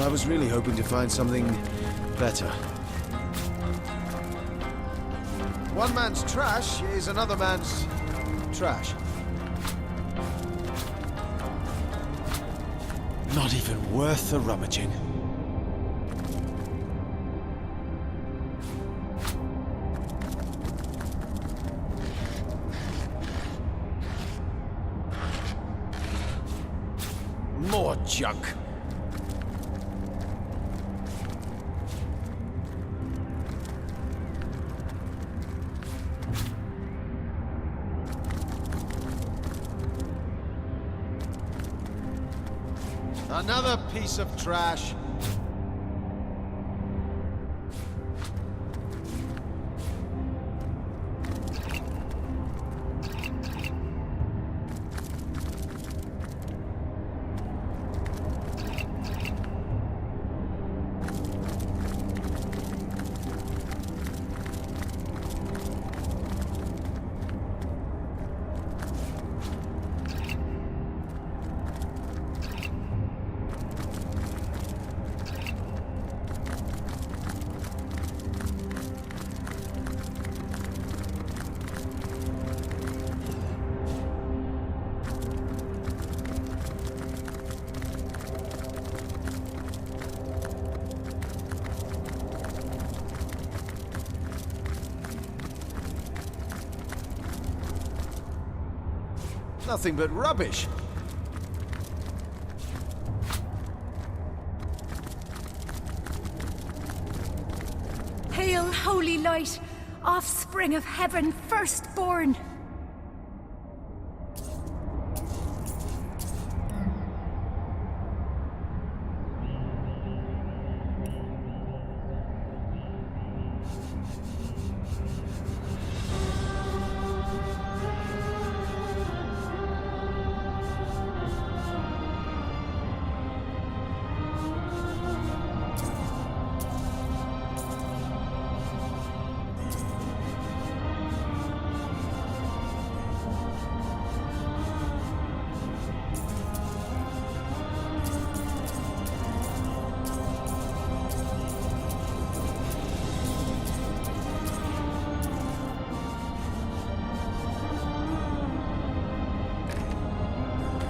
I was really hoping to find something better. One man's trash is another man's trash. Not even worth the rummaging. More junk. Another piece of trash. Nothing but rubbish. Hail, holy light, offspring of heaven, firstborn!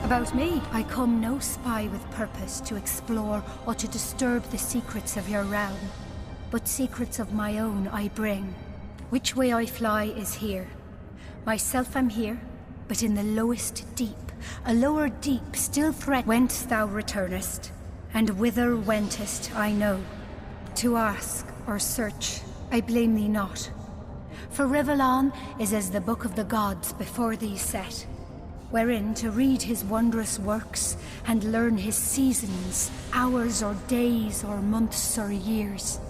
About me, I come no spy with purpose to explore or to disturb the secrets of your realm. But secrets of my own I bring. Which way I fly is here. Myself am here, but in the lowest deep, a lower deep still threat. Whence thou returnest, and whither wentest I know. To ask or search, I blame thee not. For Rivellon is as the book of the gods before thee set, wherein to read his wondrous works and learn his seasons, hours or days or months or years.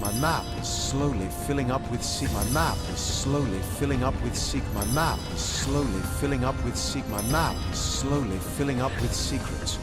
My map is slowly filling up with My map is slowly filling up with My map is slowly filling up with My map is slowly filling up with secrets.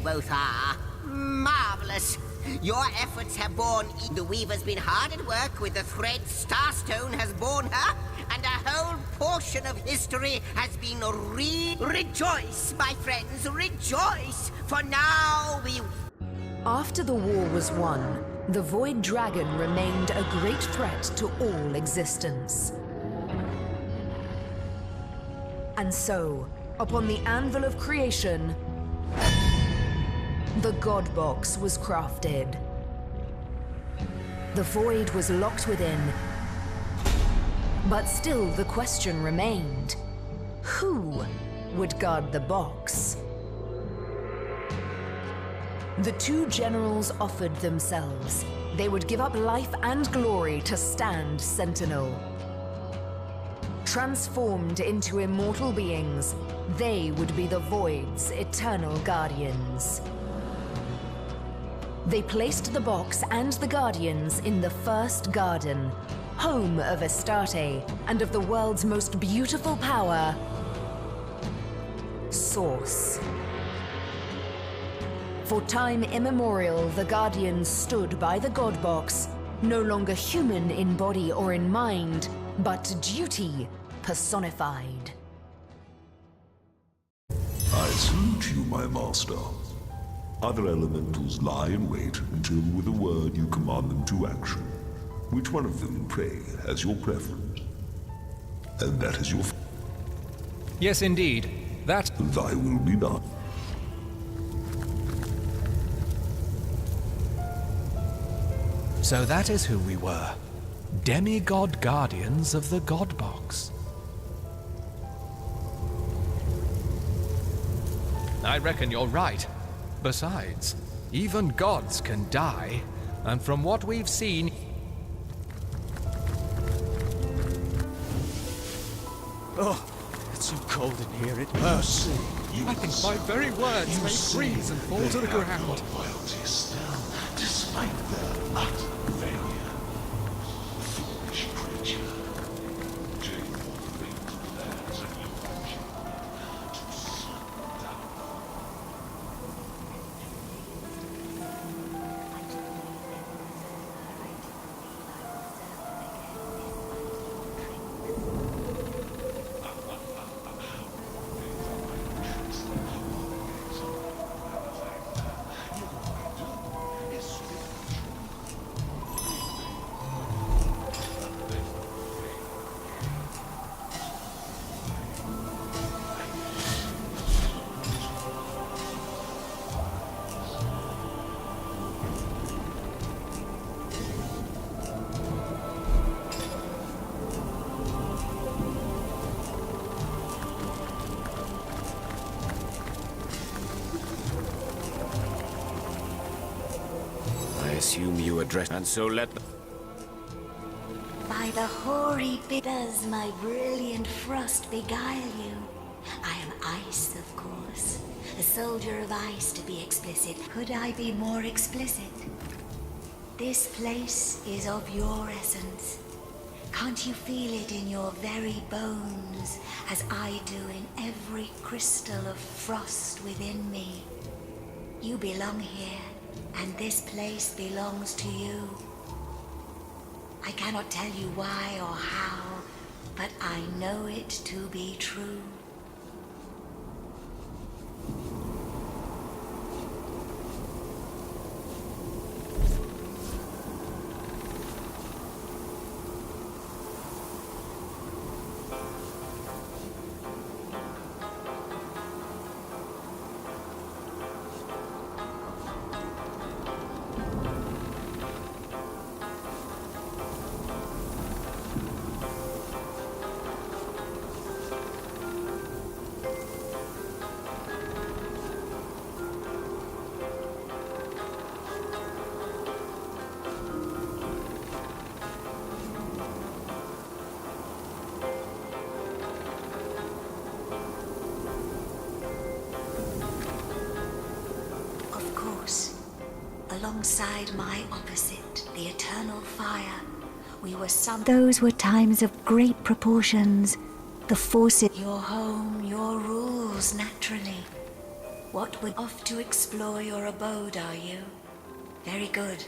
both are. Marvelous. Your efforts have borne. The Weaver's been hard at work with the thread Starstone has borne her, and a whole portion of history has been Rejoice, my friends, rejoice! For now we... After the war was won, the Void Dragon remained a great threat to all existence. And so, upon the anvil of creation, the God Box was crafted. The Void was locked within, but still the question remained: who would guard the box? The two generals offered themselves. They would give up life and glory to stand sentinel. Transformed into immortal beings, they would be the Void's eternal guardians. They placed the box and the guardians in the first garden, home of Astarte and of the world's most beautiful power, Source. For time immemorial, the Guardians stood by the God Box, no longer human in body or in mind, but duty personified. I salute you, my master. Other elementals lie in wait until with a word you command them to action. Which one of them, pray, has your preference? And that is your... Yes, indeed. That... Thy will be done. So that is who we were. Demigod guardians of the God Box. I reckon you're right. Besides, even gods can die, and from what we've seen... Oh, it's so cold in here, it hurts. I think my very words may freeze and fall to the ground. Loyalty still, despite their utter failure. Foolish creature. Take your fate to theirs and you to suck down. I assume you address, and so let the... By the hoary does my brilliant frost beguile you? I am ice, of course. A soldier of ice, to be explicit. Could I be more explicit? This place is of your essence. Can't you feel it in your very bones, as I do in every crystal of frost within me? You belong here, and this place belongs to you. I cannot tell you why or how, but I know it to be true. Alongside my opposite, the eternal fire, we were some... Those were times of great proportions. The forces... Your home, your rules, naturally. What would off to explore your abode, are you? Very good.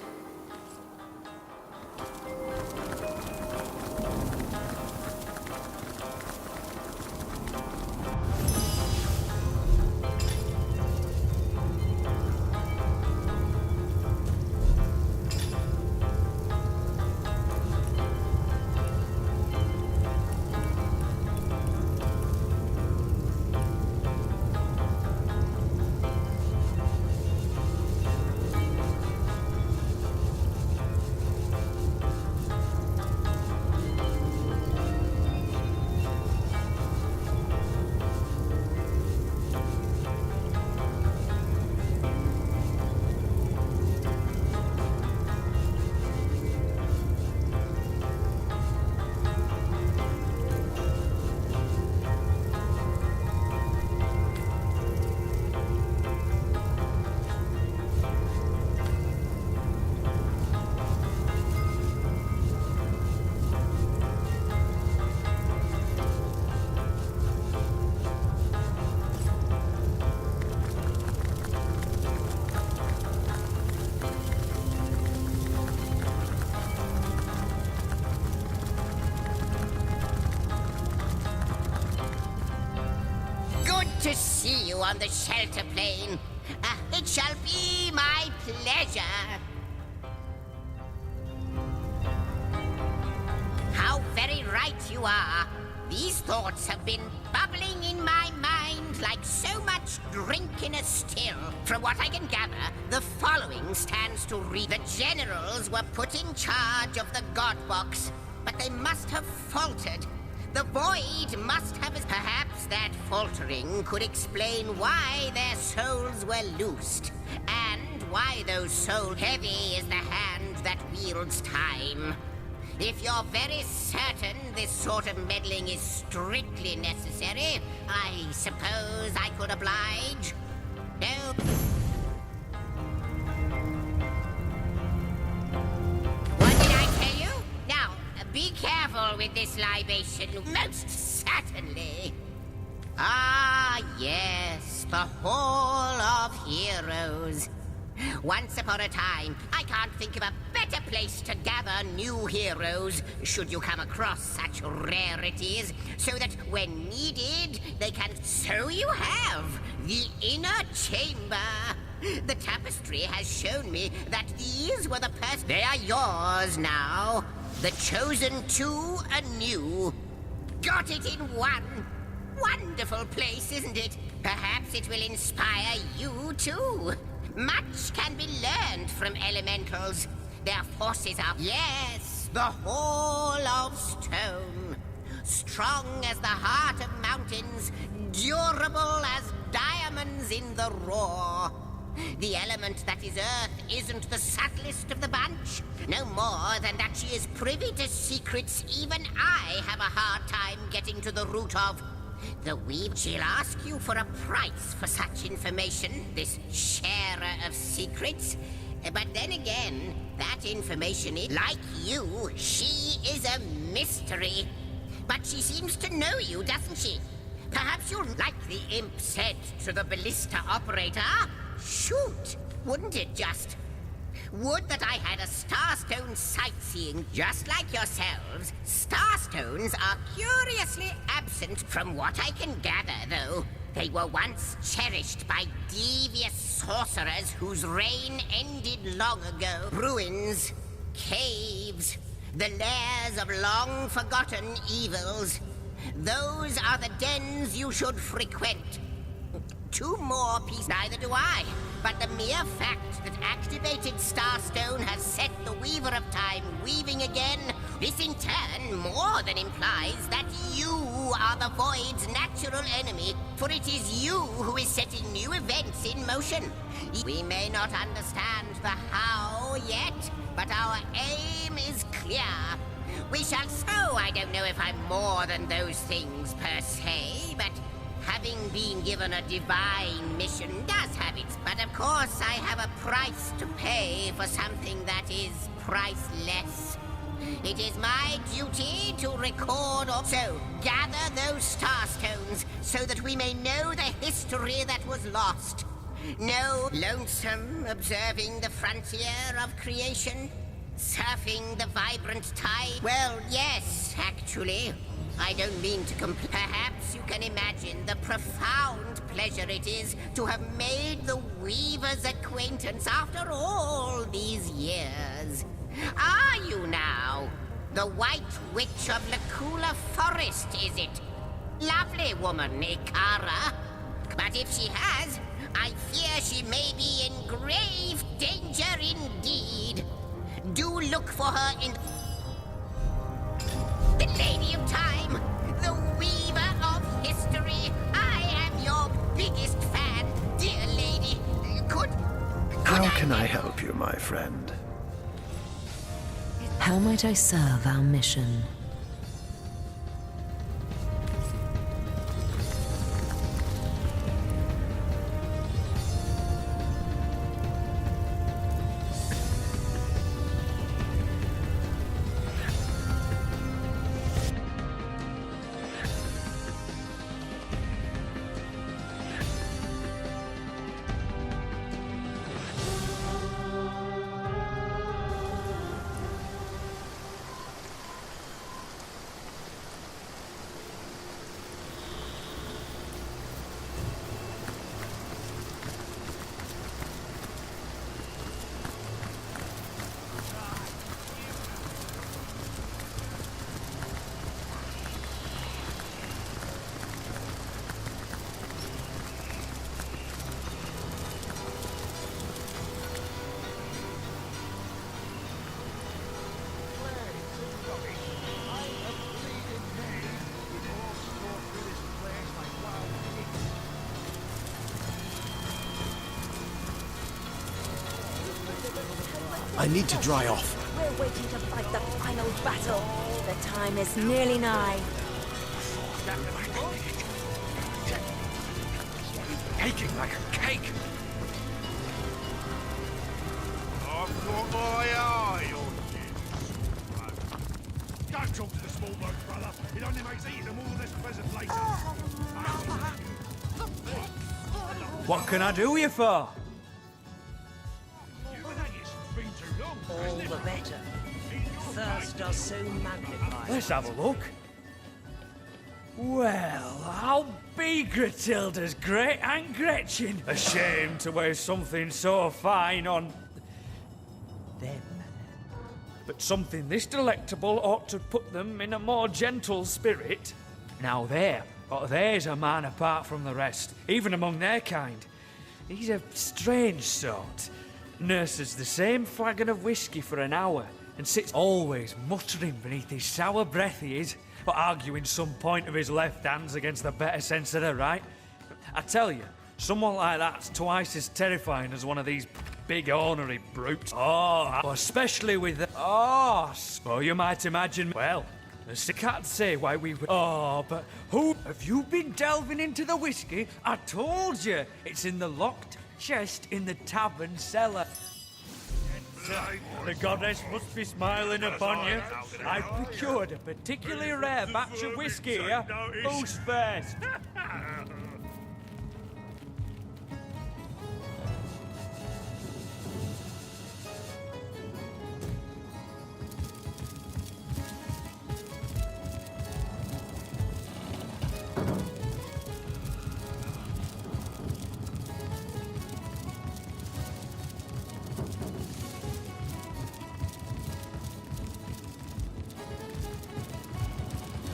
To see you on the shelter plane. It shall be my pleasure. How very right you are. These thoughts have been bubbling in my mind like so much drink in a still. From what I can gather, the following stands to read. The generals were put in charge of the God Box, but they must have faltered. The void must have... Perhaps that faltering could explain why their souls were loosed, and why those souls... Heavy is the hand that wields time. If you're very certain this sort of meddling is strictly necessary, I suppose I could oblige. No... Be careful with this libation, most certainly. Ah, yes, the Hall of Heroes. Once upon a time, I can't think of a better place to gather new heroes, should you come across such rarities, so that when needed, they can... So you have the inner chamber. The tapestry has shown me that these were the They are yours now. The chosen two anew. Got it in one. Wonderful place, isn't it? Perhaps it will inspire you too. Much can be learned from elementals. Their forces are... Yes, the Hall of Stone. Strong as the heart of mountains, durable as diamonds in the roar. The element that is Earth isn't the subtlest of the bunch. No more than that she is privy to secrets even I have a hard time getting to the root of. The Weave, she'll ask you for a price for such information, this sharer of secrets. But then again, that information is, like you, she is a mystery. But she seems to know you, doesn't she? Perhaps you'll, like the imp said to the ballista operator, shoot, wouldn't it just? Would that I had a Starstone sightseeing just like yourselves. Starstones are curiously absent from what I can gather, though. They were once cherished by devious sorcerers whose reign ended long ago. Ruins, caves, the lairs of long-forgotten evils. Those are the dens you should frequent. Two more pieces, neither do I. But the mere fact that activated Starstone has set the Weaver of Time weaving again, this in turn more than implies that you are the Void's natural enemy, for it is you who is setting new events in motion. We may not understand the how yet, but our aim is clear. We shall... So I don't know if I'm more than those things per se, but... Having been given a divine mission does have its... But of course I have a price to pay for something that is priceless. It is my duty to record or... So, gather those Starstones so that we may know the history that was lost. No lonesome observing the frontier of creation? Surfing the vibrant tide? Well, yes, actually. I don't mean to Perhaps you can imagine the profound pleasure it is to have made the Weaver's acquaintance after all these years. Are you now? The White Witch of Lacula Forest, is it? Lovely woman, Ikara. But if she has, I fear she may be in grave danger indeed. Do look for her in... The Lady of Time, the Weaver of History. I am your biggest fan, dear lady. How can I help you, my friend? How might I serve our mission? I need to dry off. We're waiting to fight the final battle. The time is nearly nigh. Baking like a cake. I've got my eye on you. Don't talk to the small bloke, brother. It only makes eating them all this pleasant later. What can I do you for? All the better. Thirst does soon magnify. Let's have a look. Well, I'll be Gratilda's great Aunt Gretchen. Ashamed to waste something so fine on them. But something this delectable ought to put them in a more gentle spirit. Now there's a man apart from the rest, even among their kind. He's a strange sort. Nurses the same flagon of whiskey for an hour and sits always muttering beneath his sour breath he is, but arguing some point of his left hands against the better sense of the right. I tell you, someone like that's twice as terrifying as one of these big ornery brutes. Oh, especially with the... Oh, so you might imagine... Well, I can't say why we would... Oh, but who... Have you been delving into the whiskey? I told you, it's in the locked chest in the tavern cellar. The goddess must be smiling upon you. I've procured a particularly rare batch of whiskey here. Who's first?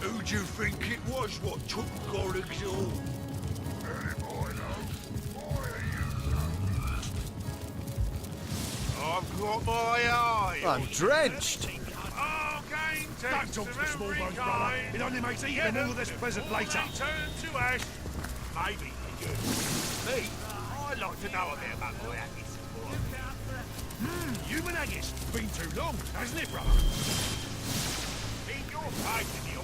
Who do you think it was what took Gorig's all? I've got my eye. I'm drenched. Don't talk to the small bones, brother. It only makes eating all this pleasant later. Turn to ash. Maybe you. Me? I'd like to know a bit about my haggis. Human haggis. Been too long, hasn't it, brother? In your face,